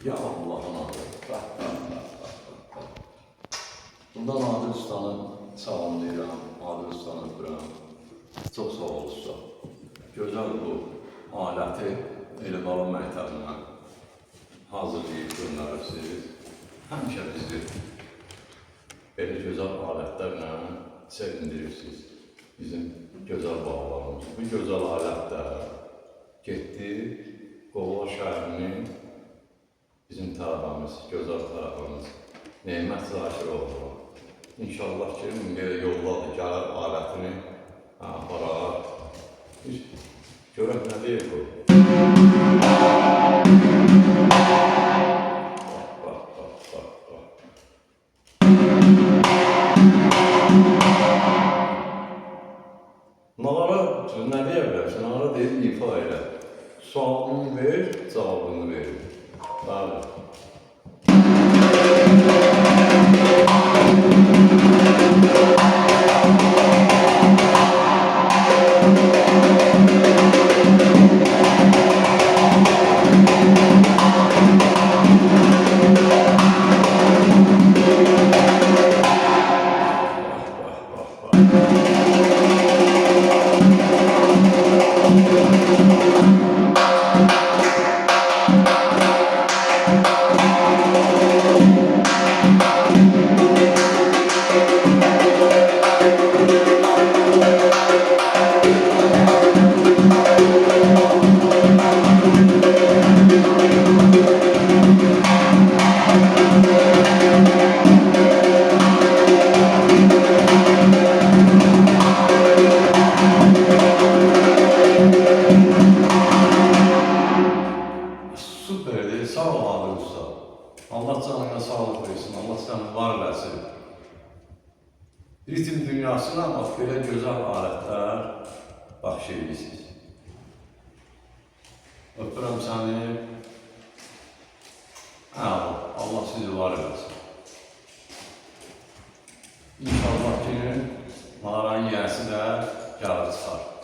Ya Allah'ın adı. Bundan Adil Ustanı salamlayıram, Adil Ustanı öpürəm. Çox sağ ol usta. Gözəl bu aləti Elibala məktəbinə hazırlayıb göndərirsiniz. Həmişə bizi belə gözəl alətlərlə sevindirirsiniz. Bizim gözəl bağlarımız. Bu gözəl alətlər getdi Qovla şəhərinin bizim tərəfimiz, gözəl tərəfimiz Neymət Zakiroğlu. İnşallah ki, yolladı, gəlir alətini aparar. Görək nə deyir bu? Bunlara nə deyə bilərsən? Onlara deyir, ifa elə. Sualını ver, cavabını ver. Bəli. Süperdir, sağ ol Adil Usta. Allah canına sağlık versin, Allah səni var eləsin. Ritim dünyasına bax, belə gözəl alətlər baxış edirsiniz. Öpürəm səni. Allah sizi var eləsin. İnşallah ki, mağaranın yiyəsi də gəlir çıxar.